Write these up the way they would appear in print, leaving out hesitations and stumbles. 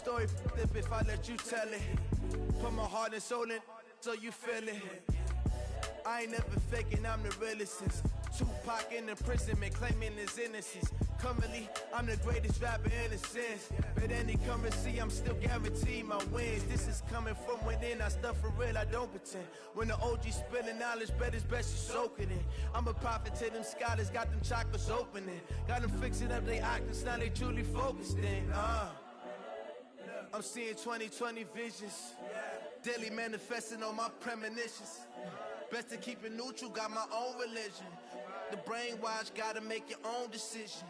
story if I let you tell it. Put my heart and soul in so you feel it. I ain't never faking, I'm the realest since Tupac in imprisonment, claiming his innocence. Currently, I'm the greatest rapper in a sense. But any currency, I'm still guaranteed my wins. This is coming from within, I stuff for real, I don't pretend. When the OG spilling knowledge, bet it's best you soak it in. I'm a prophet to them scholars, got them chakras opening. Got them fixing up they octaves, now they truly focused in. I'm seeing 2020 visions. Daily manifesting on my premonitions. Best to keep it neutral, got my own religion. The brainwash, gotta make your own decision.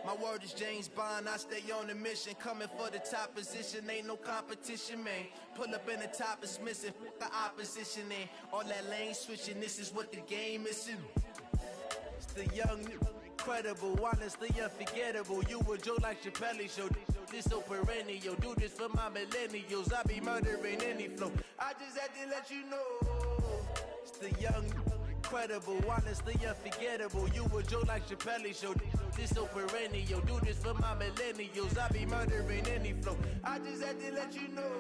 My word is James Bond, I stay on a mission. Coming for the top position, ain't no competition, man. Pull up in the top is missing, the opposition in. All that lane switching, this is what the game is in. It's the young, incredible, honestly unforgettable. You a Joe like Chappelle show. This so perennial, do this for my millennials. I be murdering any flow. I just had to let you know. It's the young, incredible, honestly unforgettable. You a Joe like Chappelle show. This so perennial, do this for my millennials. I be murdering any flow. I just had to let you know.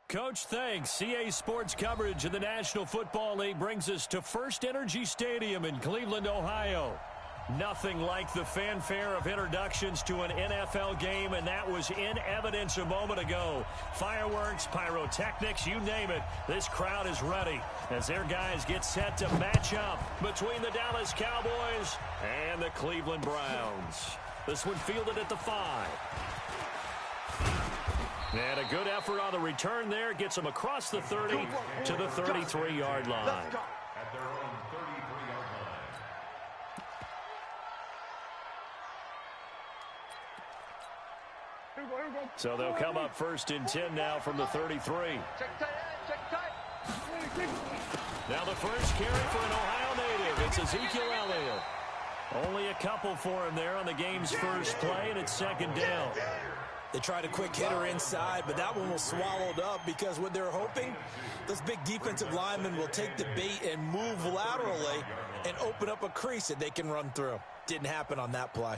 Coach, thanks. CA Sports coverage of the National Football League brings us to First Energy Stadium in Cleveland, Ohio. Nothing like the fanfare of introductions to an NFL game, and that was in evidence a moment ago. Fireworks, pyrotechnics, you name it. This crowd is ready as their guys get set to match up between the Dallas Cowboys and the Cleveland Browns. This one fielded at the 5. And a good effort on the return there. Gets them across the 30 to the 33-yard line. At their own 33-yard line. So they'll come up first and 10 now from the 33. Now the first carry for an Ohio native. It's Ezekiel Elliott. Only a couple for him there on the game's first play, and it's second down. They tried a quick hitter inside, but that one was swallowed up because what they're hoping, this big defensive lineman will take the bait and move laterally and open up a crease that they can run through. Didn't happen on that play.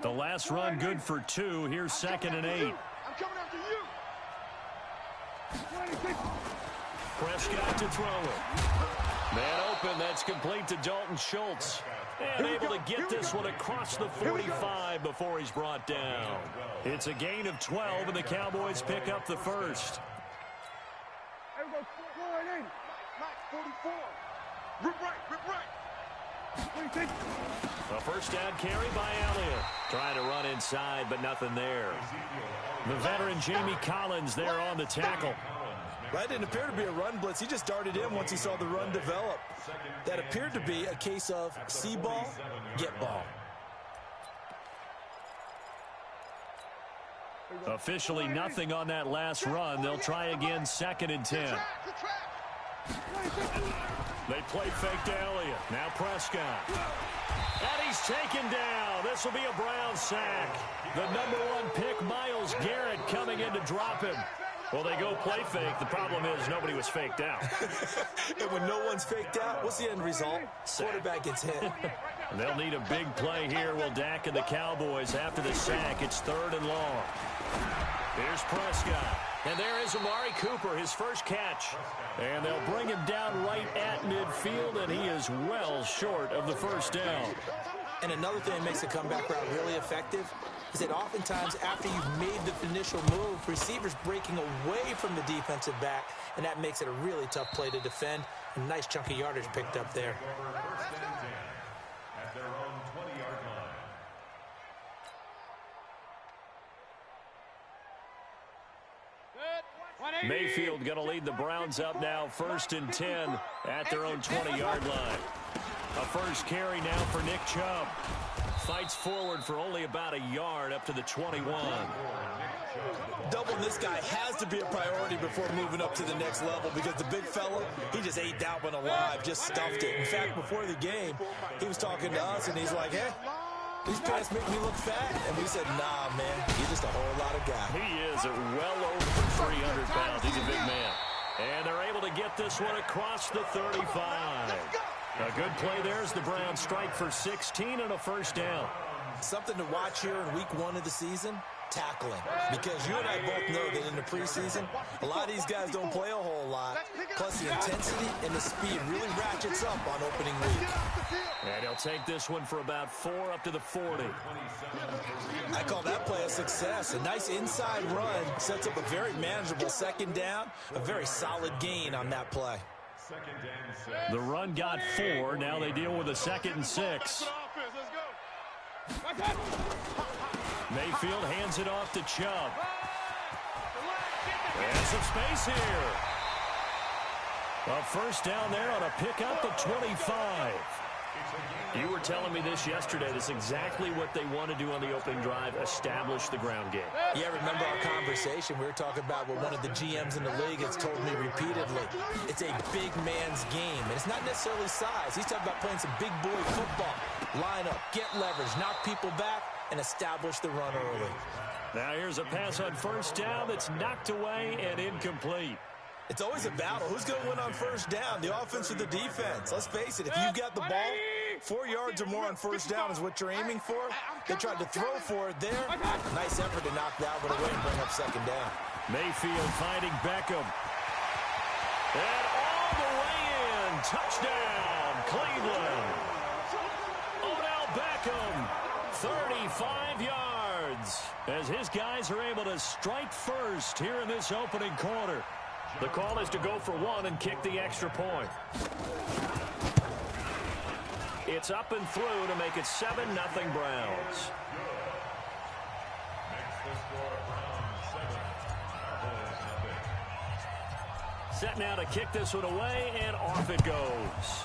The last run good for 2. Here's second and 8. I'm coming after you. Prescott to throw it. Man open, that's complete to Dalton Schultz. And able to get this one across the 45 before he's brought down. It's a gain of 12, and the Cowboys pick up the first. There we go. 180. 44. Rip right. A first down carry by Elliott. Trying to run inside, but nothing there. The veteran Jamie Collins there on the tackle. That didn't appear to be a run blitz. He just darted in once he saw the run develop. That appeared to be a case of see ball, get ball. Officially nothing on that last run. They'll try again, 2nd and 10. They play fake to Elliott. Now Prescott. And he's taken down. This will be a Brown sack. The #1 pick, Myles Garrett, coming in to drop him. Well, they go play fake. The problem is nobody was faked out. And when no one's faked out, what's the end result? Quarterback gets hit. They'll need a big play here. Will Dak and the Cowboys after the sack. It's 3rd and long. Here's Prescott. And there is Amari Cooper, his first catch. And they'll bring him down right at midfield, and he is well short of the first down. And another thing that makes a comeback route really effective is that oftentimes after you've made the initial move, receivers breaking away from the defensive back, and that makes it a really tough play to defend. A nice chunk of yardage picked up there. At their own 20-yard line. Mayfield going to lead the Browns up now, 1st and 10 at their own 20-yard line. A first carry now for Nick Chubb. Fights forward for only about a yard up to the 21. Doubling this guy has to be a priority before moving up to the next level because the big fella, he just ate that one alive, just stuffed it. In fact, before the game, he was talking to us, and he's like, hey, these pants make me look fat. And we said, nah, man, you're just a whole lot of guy. He is at well over 300 pounds. He's a big man. And they're able to get this one across the 35. A good play there as the Browns strike for 16 and a first down. Something to watch here in week 1 of the season, tackling. Because you and I both know that in the preseason, a lot of these guys don't play a whole lot. Plus the intensity and the speed really ratchets up on opening week. And he'll take this one for about 4 up to the 40. I call that play a success. A nice inside run sets up a very manageable 2nd down. A very solid gain on that play. The run got 4. Now they deal with a 2nd and 6. Mayfield hands it off to Chubb. And some space here. A first down there on a pickup at 25. You were telling me this yesterday. That's exactly what they want to do on the opening drive, establish the ground game. Yeah, remember our conversation? We were talking about what one of the GMs in the league has told me repeatedly. It's a big man's game, and it's not necessarily size. He's talking about playing some big boy football. Line up, get leverage, knock people back, and establish the run early. Now here's a pass on first down that's knocked away and incomplete. It's always a battle. Who's going to win on first down, the offense or the defense? Let's face it, if you've got the ball, 4 yards or more on first down is what you're aiming for. They tried to throw for it there. Nice effort to knock that one away and bring up 2nd down. Mayfield finding Beckham. And all the way in. Touchdown, Cleveland. Odell Beckham, 35 yards. As his guys are able to strike first here in this opening quarter. The call is to go for 1 and kick the extra point. It's up and through to make it 7-0 Browns. Set now to kick this one away, and off it goes.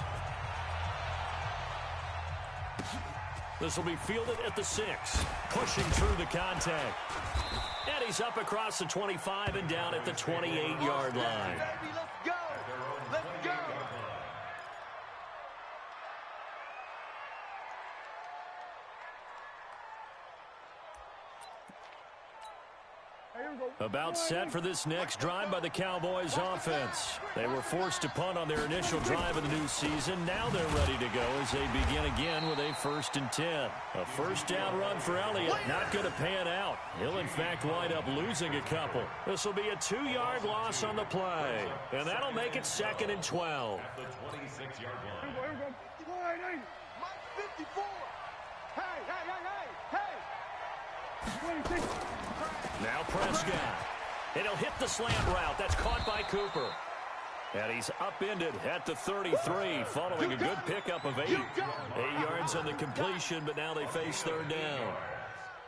This will be fielded at the 6, pushing through the contact. And he's up across the 25 and down at the 28-yard line. Let's go. Let's go. About set for this next drive by the Cowboys offense. They were forced to punt on their initial drive of the new season. Now they're ready to go as they begin again with a 1st and 10. A first down run for Elliott. Not going to pan out. He'll in fact wind up losing a couple. This will be a 2-yard loss on the play. And that'll make it 2nd and 12. 54. Hey, hey, hey, hey, hey. 26. Now Prescott. And he'll hit the slant route. That's caught by Cooper. And he's upended at the 33 following a good pickup of 8. 8 yards on the completion, but now they face third down.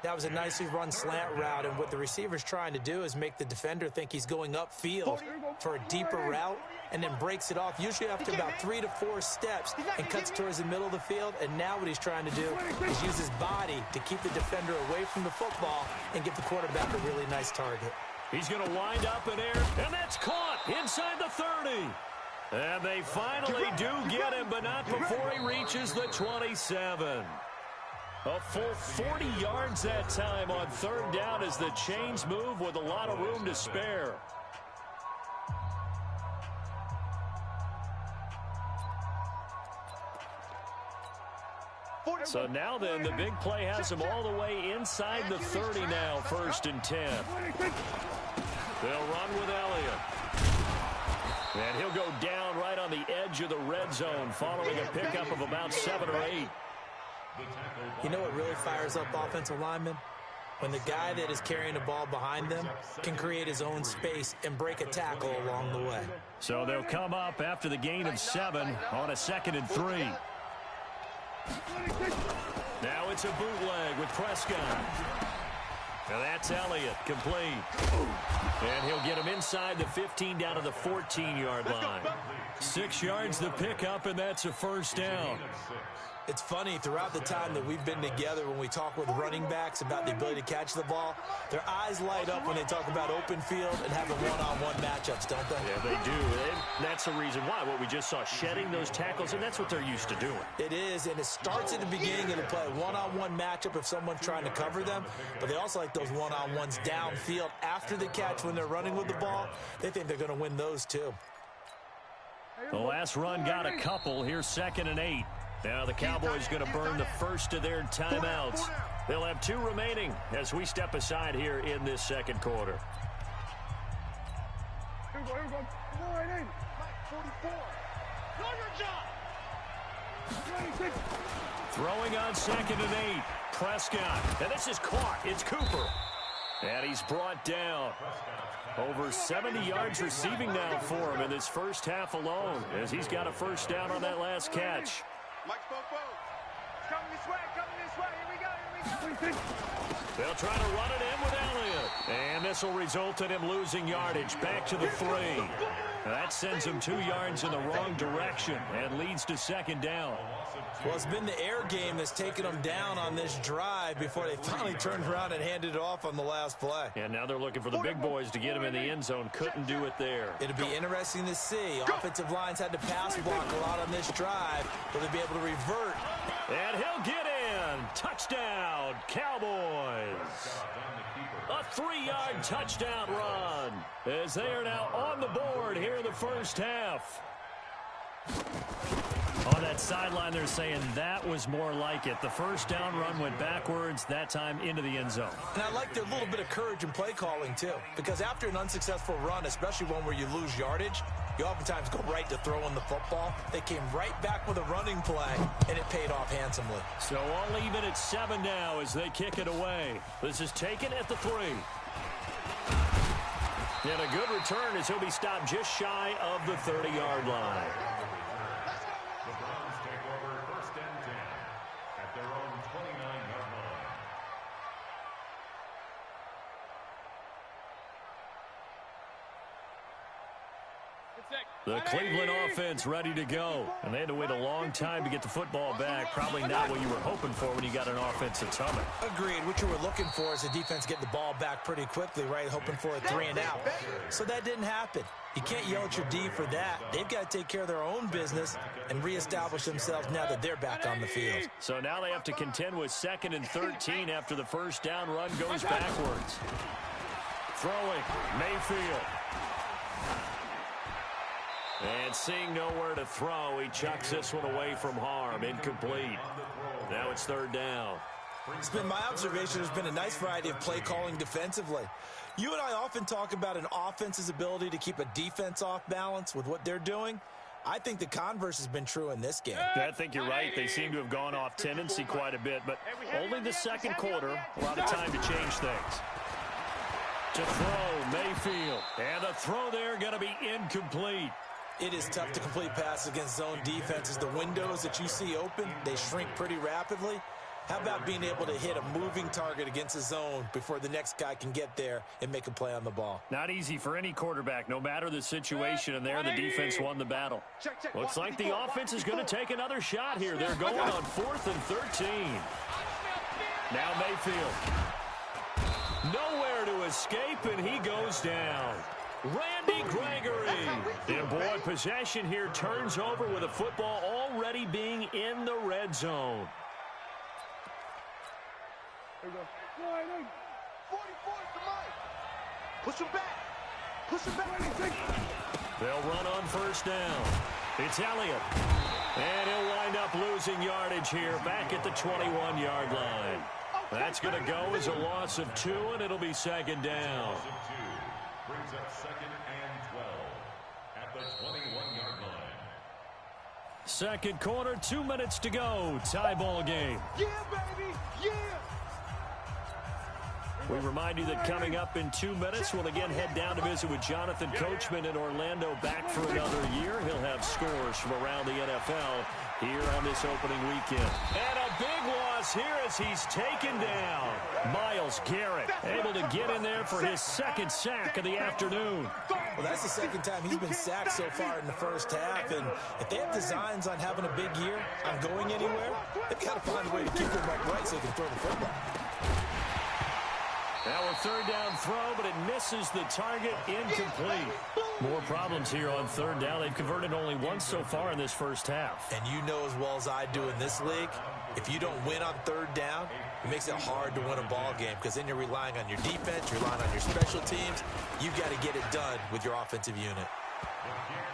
That was a nicely run slant route, and what the receiver's trying to do is make the defender think he's going upfield for a deeper route and then breaks it off, usually after about 3 to 4 steps, and cuts towards the middle of the field. And now what he's trying to do is use his body to keep the defender away from the football and give the quarterback a really nice target. He's going to wind up in air, and that's caught inside the 30. And they finally do get him, but not before he reaches the 27. A full 40 yards that time on third down as the chains move with a lot of room to spare. So now then, the big play has him all the way inside the 30 now, 1st and 10. They'll run with Elliott. And he'll go down right on the edge of the red zone following a pickup of about 7 or 8. You know what really fires up offensive linemen? When the guy that is carrying the ball behind them can create his own space and break a tackle along the way. So they'll come up after the gain of 7 on a 2nd and 3. Now it's a bootleg with Prescott. Now that's Elliott, complete. And he'll get him inside the 15 down to the 14-yard line. 6 yards the pickup, and that's a 1st down. It's funny, throughout the time that we've been together, when we talk with running backs about the ability to catch the ball, their eyes light up when they talk about open field and having one-on-one matchups, don't they? Yeah, they do. And that's the reason why. What we just saw, shedding those tackles, and that's what they're used to doing. It is, and it starts at the beginning of the play. One-on-one matchup if someone's trying to cover them, but they also like those one-on-ones downfield after the catch when they're running with the ball. They think they're going to win those, too. The last run got a couple. Here's 2nd and 8. Now the Cowboys going to burn the first of their timeouts. They'll have 2 remaining as we step aside here in this 2nd quarter. Here we go, here we go. 44. Do your job. 26. Throwing on 2nd and 8. Prescott. And this is caught. It's Cooper. And he's brought down. Over 70 yards receiving now for him in this first half alone, as he's got a 1st down on that last catch. Coming this way, here we go. They'll try to run it in with Elliott. And this will result in him losing yardage back to the 3. That sends him 2 yards in the wrong direction and leads to 2nd down. Well, it's been the air game that's taken them down on this drive before they finally turned around and handed it off on the last play. And now they're looking for the big boys to get him in the end zone. Couldn't do it there. It'll be interesting to see. Offensive lines had to pass block a lot on this drive. Will they be able to revert? And he'll get in. Touchdown, Cowboys. A 3-yard touchdown run as they are now on the board here in the first half. On that sideline, they're saying that was more like it. The 1st down run went backwards, that time into the end zone. And I like their little bit of courage in play calling, too. Because after an unsuccessful run, especially one where you lose yardage, you oftentimes go right to throwing the football. They came right back with a running play, and it paid off handsomely. So all even at 7 now as they kick it away. This is taken at the 3. And a good return as he'll be stopped just shy of the 30-yard line. The Browns take over 1st and 10 at their own 29-yard line. The Cleveland offense ready to go. And they had to wait a long time to get the football back. Probably not what you were hoping for when you got an offensive tunnel. Agreed. What you were looking for is the defense get the ball back pretty quickly, right? Hoping for a 3 and out. So that didn't happen. You can't yell at your D for that. They've got to take care of their own business and reestablish themselves now that they're back on the field. So now they have to contend with 2nd and 13 after the 1st down run goes backwards. Throwing, Mayfield. And seeing nowhere to throw, he chucks this one away from harm. Incomplete. Now it's 3rd down. It's been my observation there's been a nice variety of play calling defensively. You and I often talk about an offense's ability to keep a defense off balance with what they're doing. I think the converse has been true in this game. I think you're right. They seem to have gone off tendency quite a bit, but only the second quarter. A lot of time to change things. To throw, Mayfield. And the throw there going to be incomplete. It is tough to complete passes against zone defenses. The windows that you see open, they shrink pretty rapidly. How about being able to hit a moving target against a zone before the next guy can get there and make a play on the ball? Not easy for any quarterback, no matter the situation, and there the defense won the battle. Looks like the offense is going to take another shot here. They're going on 4th and 13. Now Mayfield. Nowhere to escape, and he goes down. Randy Gregory. And boy, possession here turns over with a football already being in the red zone. There you go. 44 to Mike. Push him back. Push him back. They'll run on first down. It's Elliott. And he'll wind up losing yardage here back at the 21-yard line. That's going to go as a loss of 2, and it'll be second down. Brings up 2nd and 12 at the 21-yard line. Second quarter, 2 minutes to go. Tie ball game. Yeah, baby. Yeah. We remind you that coming up in 2 minutes, we'll again head down to visit with Jonathan Coachman in Orlando, back for another year. He'll have scores from around the NFL here on this opening weekend. And a big loss here as he's taken down. Myles Garrett able to get in there for his second sack of the afternoon. Well, that's the second time he's been sacked so far in the first half. And if they have designs on having a big year, on going anywhere, they've got to find a way to keep him upright so they can throw the football. Now a third down throw, but it misses the target, incomplete. More problems here on third down. They've converted only once so far in this first half. And you know as well as I do in this league, if you don't win on third down, it makes it hard to win a ball game because then you're relying on your defense, you're relying on your special teams. You've got to get it done with your offensive unit.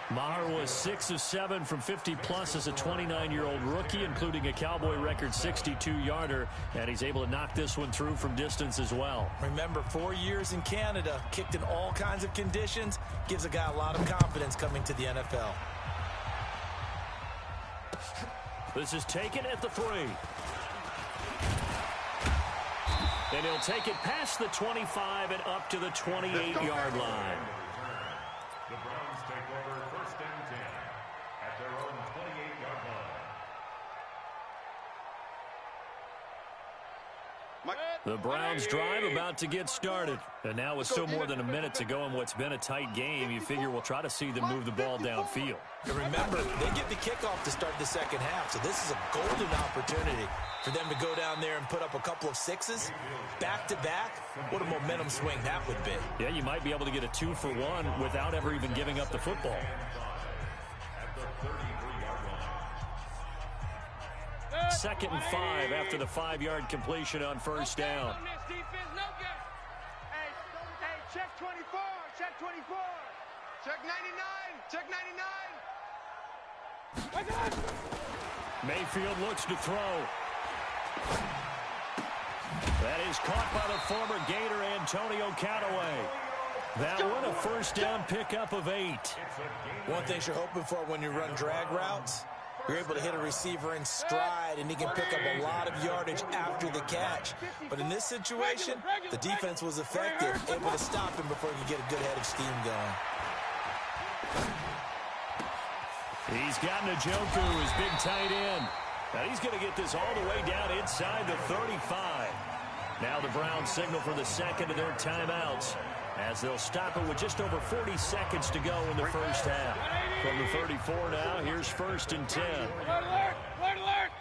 Maher was 6 of 7 from 50-plus as a 29-year-old rookie, including a Cowboy record 62-yarder, and he's able to knock this one through from distance as well. Remember, 4 years in Canada, kicked in all kinds of conditions, gives a guy a lot of confidence coming to the NFL. This is taken at the 3. And he'll take it past the 25 and up to the 28-yard line. The Browns take over 1st and 10 at their own 28-yard line. The Browns drive about to get started. And now with still more than a minute to go in what's been a tight game, you figure we'll try to see them move the ball downfield. And remember, they get the kickoff to start the second half, so this is a golden opportunity for them to go down there and put up a couple of sixes back-to-back. What a momentum swing that would be. Yeah, you might be able to get a 2-for-1 without ever even giving up the football. At the 33-yard line. 2nd and 5 after the 5-yard completion on first down. Hey, check 24. Check 24. Check 99. Check 99. Mayfield looks to throw. That is caught by the former Gator Antonio Callaway. That one a first down pickup of 8. One thing you're hoping for when you run drag routes, you're able to hit a receiver in stride, and he can pick up a lot of yardage after the catch. But in this situation, the defense was effective, able to stop him before he could get a good head of steam going. He's got Njoku, his big tight end. Now he's going to get this all the way down inside the 35. Now the Browns signal for the second of their timeouts as they'll stop it with just over 40 seconds to go in the first half. From the 34 now, here's 1st and 10. Red alert!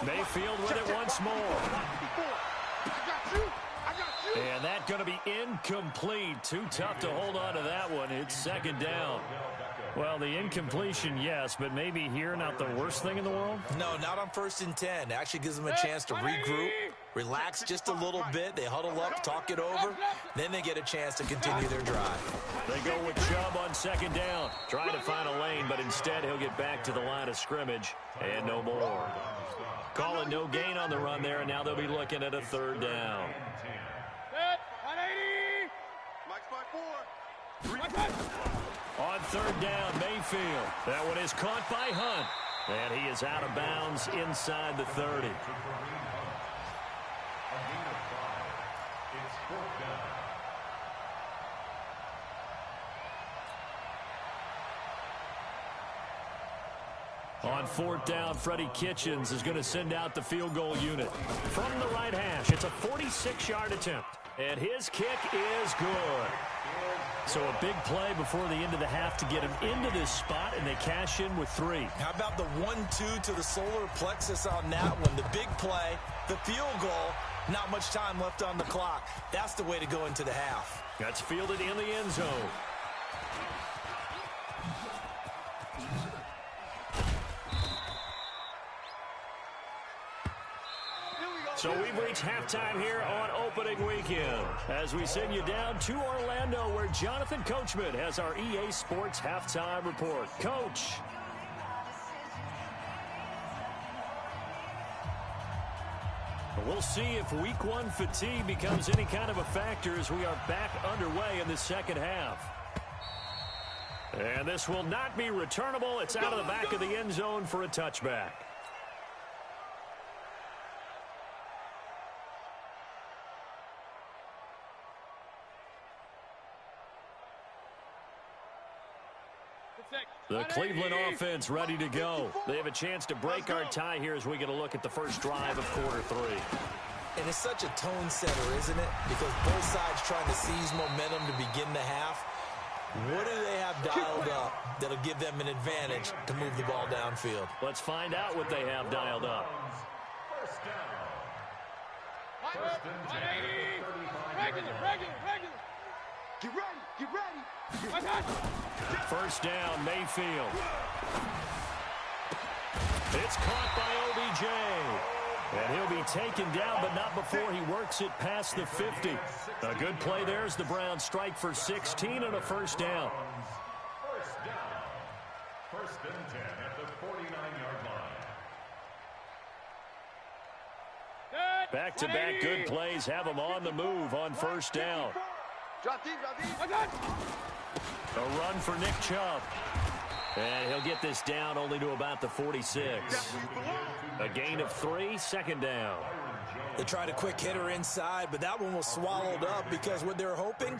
Mayfield with it once more. And that's going to be incomplete. Too tough to hold on to that one. It's second down. Well, the incompletion, yes, but maybe here not the worst thing in the world? No, not on 1st and 10. It actually gives them a chance to regroup, relax just a little bit. They huddle up, talk it over. Then they get a chance to continue their drive. They go with Chubb on second down. Trying to find a lane, but instead he'll get back to the line of scrimmage and no more. Calling no gain on the run there, and now they'll be looking at a third down. Set, 180. Mike's by 4. On third down, Mayfield. That one is caught by Hunt. And he is out of bounds inside the 30. It's fourth down. On fourth down, Freddie Kitchens is going to send out the field goal unit. From the right hash, it's a 46-yard attempt. And his kick is good. So a big play before the end of the half to get him into this spot, and they cash in with 3. How about the 1-2 to the solar plexus on that one? The big play, the field goal, not much time left on the clock. That's the way to go into the half. That's fielded in the end zone. So we've reached halftime here on opening weekend as we send you down to Orlando, where Jonathan Coachman has our EA Sports halftime report. Coach. We'll see if week 1 fatigue becomes any kind of a factor as we are back underway in the second half. And this will not be returnable. It's out of the back of the end zone for a touchback. The Cleveland offense ready to go. They have a chance to break our tie here as we get a look at the first drive of quarter 3. And it's such a tone setter, isn't it? Because both sides trying to seize momentum to begin the half. What do they have dialed up that'll give them an advantage to move the ball downfield? Let's find out what they have dialed up. First down. First and 10. Regular. Get ready. First down, Mayfield. It's caught by OBJ. And he'll be taken down, but not before he works it past the 50. A good play there as the Browns strike for 16 and a first down. First down. First and 10 at the 49-yard line. Back-to-back good plays have them on the move on first down. Drop deep. A run for Nick Chubb. And he'll get this down only to about the 46. A gain of 3, second down. They tried a quick hitter inside, but that one was swallowed up because what they're hoping,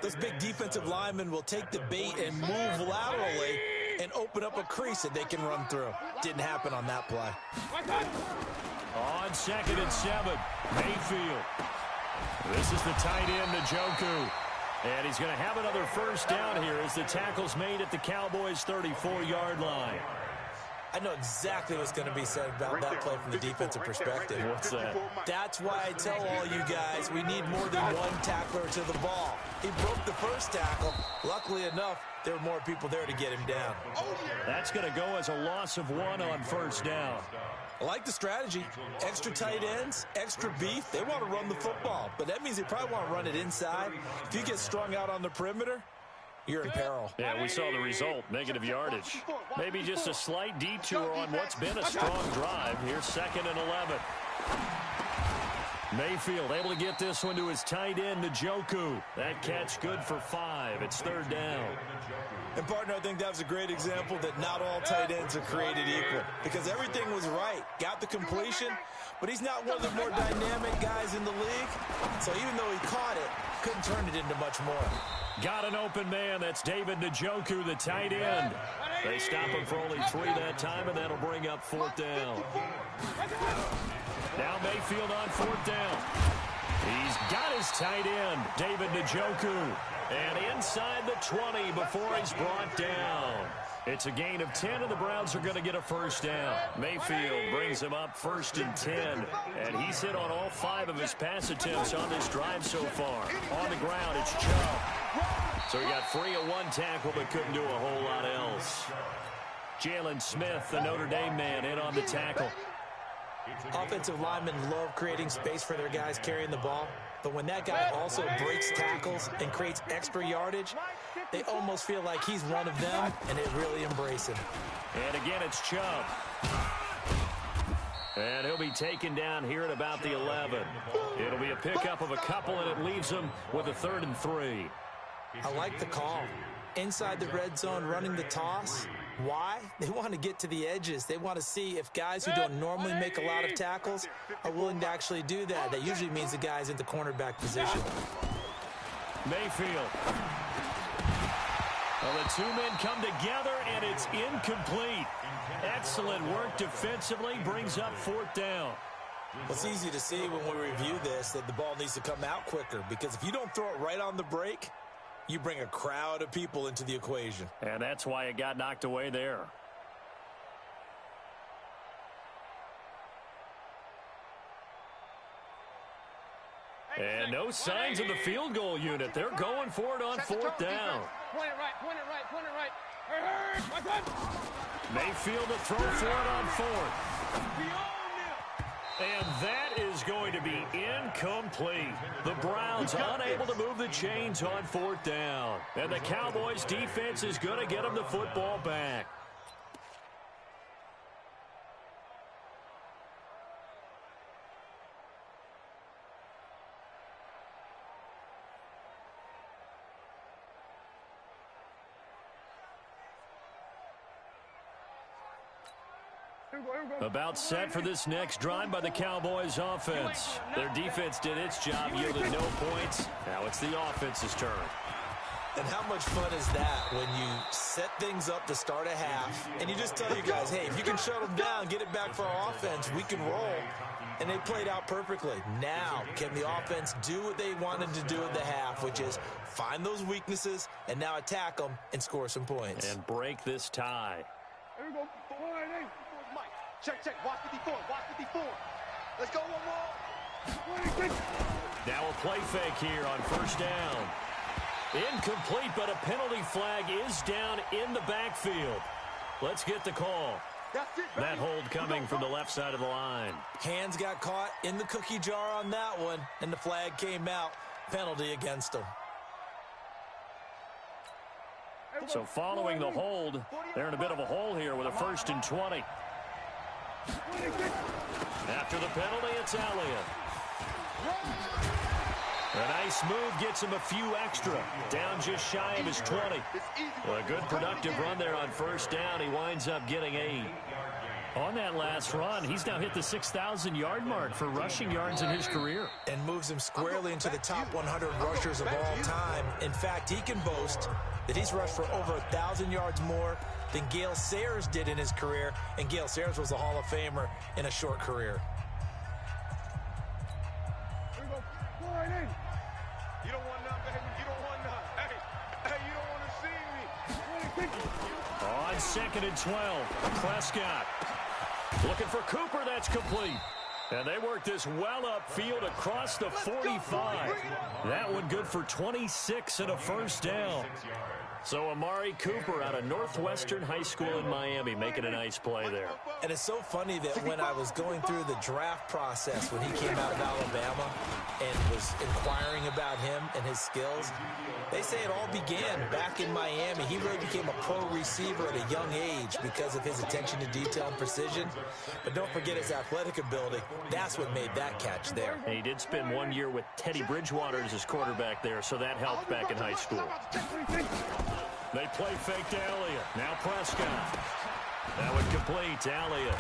those big defensive linemen will take the bait and move laterally and open up a crease that they can run through. Didn't happen on that play. On 2nd and 7, Mayfield. This is the tight end, Njoku. And he's going to have another first down here as the tackle's made at the Cowboys' 34-yard line. I know exactly what's going to be said about that play from the defensive perspective. What's that? That's why I tell all you guys we need more than one tackler to the ball. He broke the first tackle. Luckily enough, there were more people there to get him down. That's going to go as a loss of 1 on first down. I like the strategy. Extra tight ends, extra beef. They want to run the football, but that means they probably want to run it inside. If you get strung out on the perimeter, you're in peril. Yeah, we saw the result, negative yardage. Maybe just a slight detour on what's been a strong drive. Here's 2nd and 11. Mayfield able to get this one to his tight end, Njoku. That catch good for 5. It's 3rd down. And, partner, I think that was a great example that not all tight ends are created equal because everything was right. Got the completion, but he's not one of the more dynamic guys in the league. So even though he caught it, couldn't turn it into much more. Got an open man. That's David Njoku, the tight end. They stop him for only 3 that time, and that'll bring up 4th down. Now Mayfield on 4th down. He's got his tight end, David Njoku. And inside the 20 before he's brought down. It's a gain of 10, and the Browns are going to get a first down. Mayfield brings him up 1st and 10, and he's hit on all 5 of his pass attempts on this drive so far. On the ground, it's Chubb. So he got free of 1 tackle, but couldn't do a whole lot else. Jalen Smith, the Notre Dame man, in on the tackle. Offensive linemen love creating space for their guys carrying the ball, but when that guy also breaks tackles and creates extra yardage, they almost feel like he's one of them, and they really embrace him. And again, it's Chubb. And he'll be taken down here at about the 11. It'll be a pickup of a couple, and it leaves him with a 3rd and 3. I like the call. inside the red zone running the toss. Why? They want to get to the edges. They want to see if guys who don't normally make a lot of tackles are willing to actually do that. That usually means the guy's in the cornerback position. Mayfield. Well, the two men come together, and it's incomplete. Excellent work defensively, brings up 4th down. Well, it's easy to see when we review this that the ball needs to come out quicker, because if you don't throw it right on the break, you bring a crowd of people into the equation. And that's why it got knocked away there. And no signs of the field goal unit. They're going for it on 4th down. Point it right, point it right, point it right. Mayfield to throw for it on 4th. And that is going to be incomplete. The Browns unable to move the chains on 4th down. And the Cowboys defense is going to get them the football back. About set for this next drive by the Cowboys offense. Their defense did its job, yielded no points. Now it's the offense's turn. And how much fun is that when you set things up to start a half, and you just tell you guys, hey, if you can shut them down, get it back for our offense, we can roll. And they played out perfectly. Now, can the offense do what they wanted to do at the half, which is find those weaknesses and now attack them and score some points. And break this tie. Here we go. Mike, check, watch 54, watch 54. Let's go one more. Now a play fake here on 1st down. Incomplete, but a penalty flag is down in the backfield. Let's get the call. That hold coming from the left side of the line. Hands got caught in the cookie jar on that one, and the flag came out. Penalty against them. So following the hold, they're in a bit of a hole here with a 1st and 20. After the penalty, it's Elliott. A nice move gets him a few extra. Down just shy of his 20. A good productive run there on 1st down. He winds up getting 8. On that last run, he's now hit the 6,000-yard mark for rushing yards in his career. And moves him squarely into the top 100 rushers of all time. In fact, he can boast that he's rushed for over 1,000 yards more than Gale Sayers did in his career. And Gale Sayers was a Hall of Famer in a short career. You don't want none, baby. You don't want none. Hey, you don't want to see me. On 2nd and 12, Prescott looking for Cooper. That's complete. And they work this well upfield across the 45. That one good for 26 and a 1st down. So Amari Cooper out of Northwestern High School in Miami making a nice play there. And it's so funny that when I was going through the draft process when he came out of Alabama and was inquiring about him and his skills, they say it all began back in Miami. He really became a pro receiver at a young age because of his attention to detail and precision. But don't forget his athletic ability. That's what made that catch there. And he did spend 1 year with Teddy Bridgewater as his quarterback there, so that helped back in high school. They play fake to Elliott. Now Prescott. That one complete to Elliott.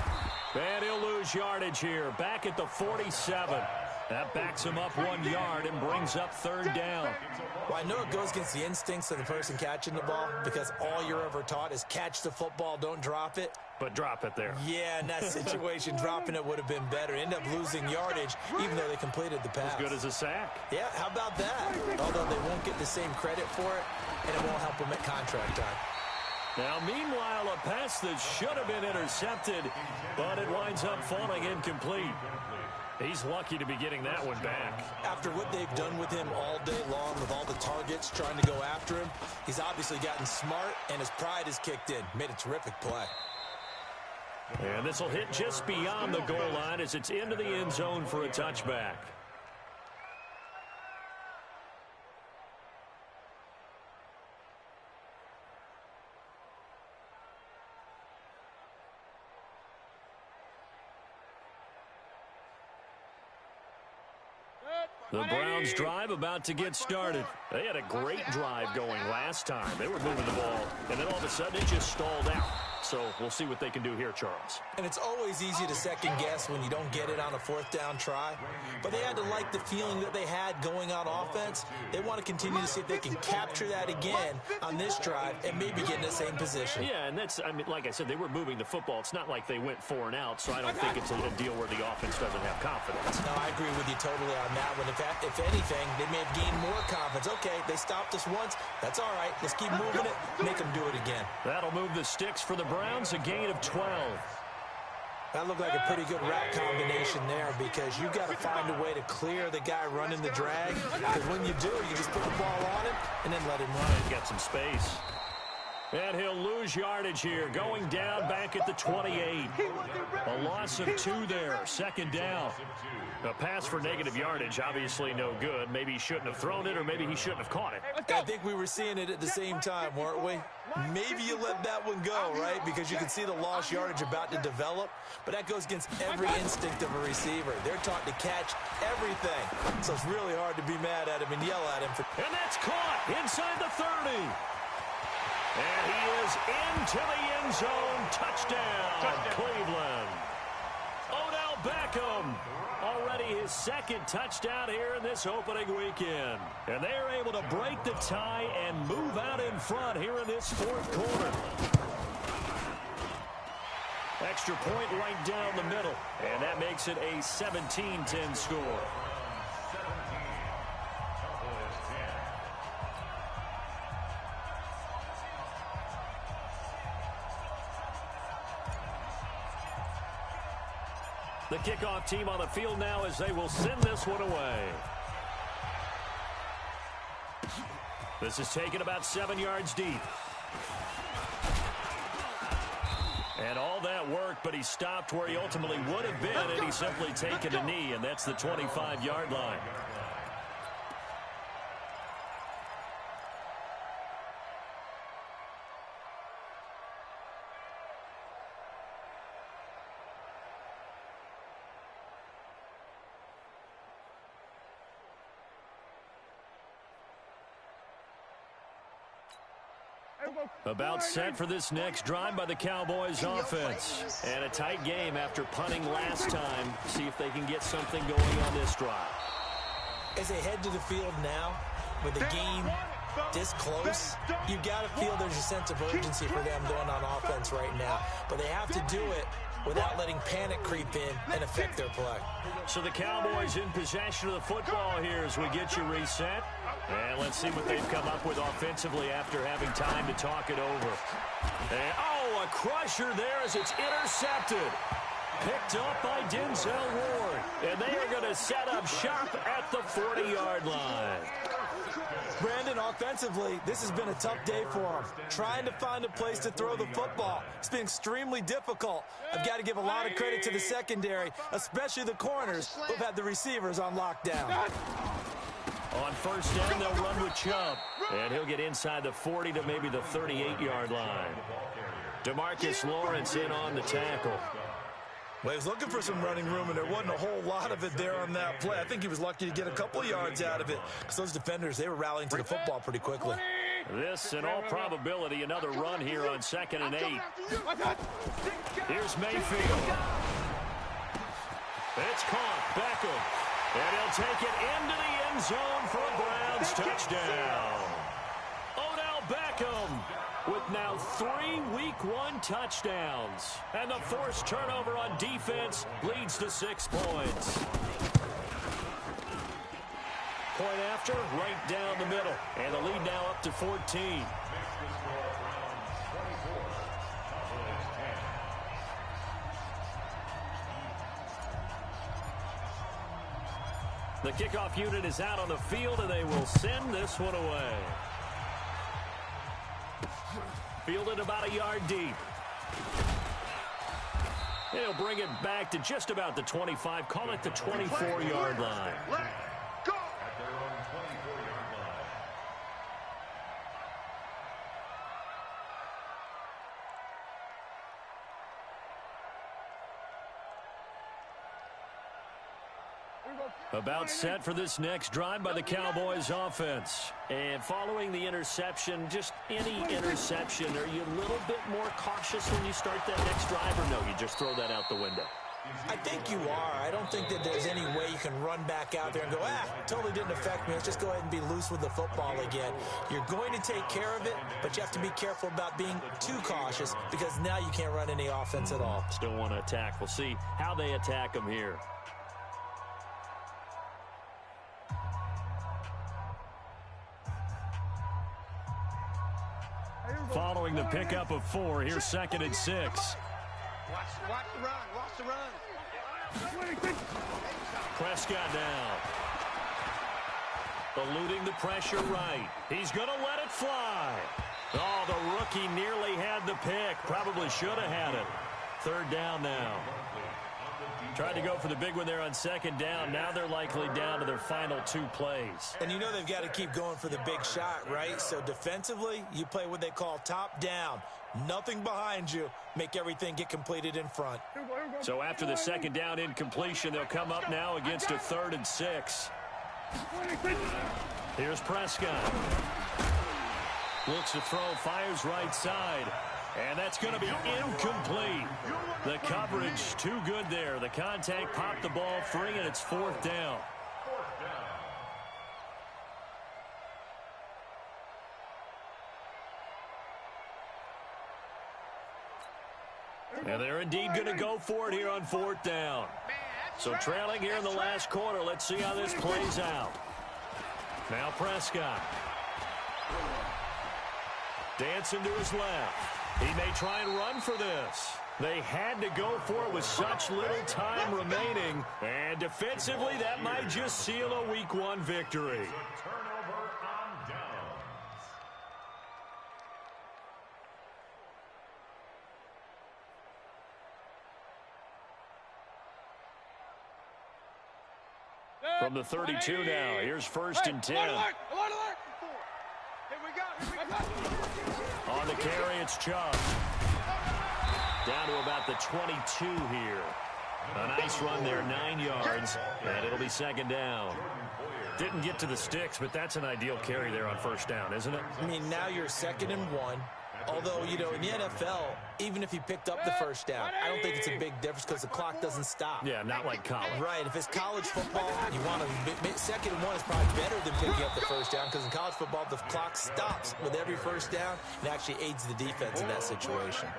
And he'll lose yardage here. Back at the 47. That backs him up 1 yard and brings up 3rd down. Well, I know it goes against the instincts of the person catching the ball because all you're ever taught is catch the football, don't drop it. But drop it there. Yeah, in that situation, dropping it would have been better. End up losing yardage, even though they completed the pass. As good as a sack. Yeah, how about that? Although they won't get the same credit for it, and it won't help them at contract time. Now, meanwhile, a pass that should have been intercepted, but it winds up falling incomplete. He's lucky to be getting that one back. After what they've done with him all day long with all the targets trying to go after him, he's obviously gotten smart, and his pride has kicked in. Made a terrific play. And this will hit just beyond the goal line as it's into the end zone for a touchback. The Browns drive about to get started. They had a great drive going last time. They were moving the ball, and then all of a sudden it just stalled out. So we'll see what they can do here, Charles. And it's always easy to second guess when you don't get it on a fourth down try. But they had to like the feeling that they had going on offense. They want to continue to see if they can capture that again on this drive and maybe get in the same position. Yeah, and that's, I mean, like I said, they were moving the football. It's not like they went 4 and out, so I don't think it's a deal where the offense doesn't have confidence. No, I agree with you totally on that one. If anything, they may have gained more confidence. Okay, they stopped us once. That's all right. Let's keep moving it. Make them do it again. That'll move the sticks for the Browns, a gain of 12. That looked like a pretty good route combination there because you've got to find a way to clear the guy running the drag. Because when you do, you just put the ball on him and then let him run. He's got some space. And he'll lose yardage here, going down back at the 28. A loss of 2 there, second down. A pass for negative yardage, obviously no good. Maybe he shouldn't have thrown it, or maybe he shouldn't have caught it. I think we were seeing it at the same time, weren't we? Maybe you let that one go, right? Because you can see the lost yardage about to develop. But that goes against every instinct of a receiver. They're taught to catch everything. So it's really hard to be mad at him and yell at him. And that's caught inside the 30. And he is into the end zone. Touchdown, Cleveland. Odell Beckham, already his second touchdown here in this opening weekend. And they are able to break the tie and move out in front here in this fourth quarter. Extra point right down the middle. And that makes it a 17-10 score. The kickoff team on the field now as they will send this one away. This is taken about 7 yards deep. And all that work, but he stopped where he ultimately would have been, and he's simply taken a knee, and that's the 25-yard line. About set for this next drive by the Cowboys offense. And a tight game after punting last time. See if they can get something going on this drive. As they head to the field now, with the game this close, you've got to feel there's a sense of urgency for them going on offense right now. But they have to do it without letting panic creep in and affect their play. So the Cowboys in possession of the football here as we get you reset. And let's see what they've come up with offensively after having time to talk it over. And, oh, a crusher there as it's intercepted. Picked up by Denzel Ward. And they are going to set up shop at the 40-yard line. Brandon, offensively, this has been a tough day for him. Trying to find a place to throw the football. It's been extremely difficult. I've got to give a lot of credit to the secondary, especially the corners who've had the receivers on lockdown. On first down, they'll run with Chubb. And he'll get inside the 40 to maybe the 38-yard line. DeMarcus Lawrence in on the tackle. Well, he was looking for some running room, and there wasn't a whole lot of it there on that play. I think he was lucky to get a couple of yards out of it because those defenders, they were rallying to the football pretty quickly. This, in all probability, another run here on 2nd and 8. Here's Mayfield. It's caught. Beckham. And he'll take it into the end zone for a Browns touchdown. Odell Beckham with now 3 Week 1 touchdowns. And the forced turnover on defense leads to 6 points. Point after, right down the middle. And the lead now up to 14. The kickoff unit is out on the field, and they will send this one away. Fielded about a yard deep. He'll bring it back to just about the 25. Call it the 24-yard line. Let's go! About set for this next drive by the Cowboys offense. And following the interception, just any interception, are you a little bit more cautious when you start that next drive, or no, you just throw that out the window? I think you are. I don't think that there's any way you can run back out there and go, totally didn't affect me. Let's just go ahead and be loose with the football again. You're going to take care of it, but you have to be careful about being too cautious because now you can't run any offense at all. Still want to attack. We'll see how they attack them here. Following the pickup of 4, here's 2nd and 6. Watch the run. Watch the run. Prescott down. Eluding the pressure right. He's going to let it fly. Oh, the rookie nearly had the pick. Probably should have had it. 3rd down now. Tried to go for the big one there on 2nd down. Now they're likely down to their final 2 plays. And you know they've got to keep going for the big shot, right? So defensively, you play what they call top down. Nothing behind you. Make everything get completed in front. So after the 2nd down incompletion, they'll come up now against a 3rd and 6. Here's Prescott. Looks to throw, fires right side. And that's going to be incomplete. The coverage too good there. The contact popped the ball free, and it's 4th down. And they're indeed going to go for it here on 4th down. So trailing here in the last quarter. Let's see how this plays out. Now Prescott. Dancing to his left. He may try and run for this. They had to go for it with such little time remaining. And defensively, that might just seal a Week 1 victory. Turnover on downs. From the 32 now, here's 1st and 10. On the carry, it's Chubb. Down to about the 22 here. A nice run there, 9 yards, and it'll be 2nd down. Didn't get to the sticks, but that's an ideal carry there on 1st down, isn't it? I mean, now you're 2nd and 1. Although, you know, in the NFL, even if he picked up the 1st down, I don't think it's a big difference because the clock doesn't stop. Yeah, not like college. Right. If it's college football, you want to 2nd and 1 is probably better than picking up the 1st down because in college football, the clock stops with every 1st down and actually aids the defense in that situation.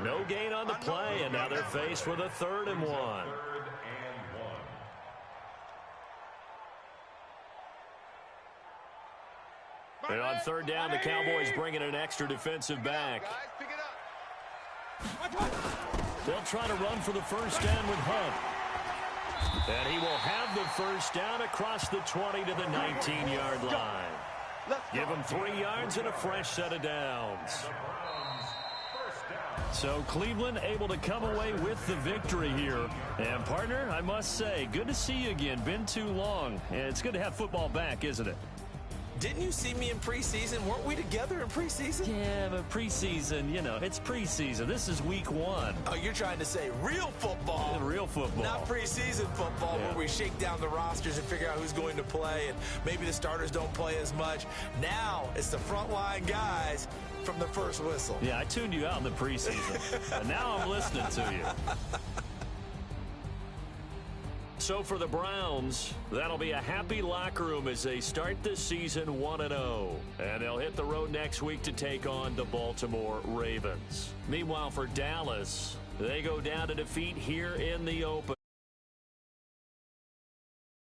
No gain on the play, and now they're faced with a 3rd and 1. And on 3rd down, the Cowboys bring in an extra defensive back. They'll try to run for the 1st down with Hunt. And he will have the 1st down across the 20 to the 19-yard line. Give him 3 yards and a fresh set of downs. So Cleveland able to come away with the victory here. And, partner, I must say, good to see you again. Been too long. And it's good to have football back, isn't it? Didn't you see me in preseason? Weren't we together in preseason? Yeah, but preseason, you know, it's preseason. This is Week 1. Oh, you're trying to say real football. Real football. Not preseason football where we shake down the rosters and figure out who's going to play, and maybe the starters don't play as much. Now it's the frontline guys from the first whistle. Yeah, I tuned you out in the preseason, and now I'm listening to you. So for the Browns, that'll be a happy locker room as they start the season 1-0. And they'll hit the road next week to take on the Baltimore Ravens. Meanwhile, for Dallas, they go down to defeat here in the open.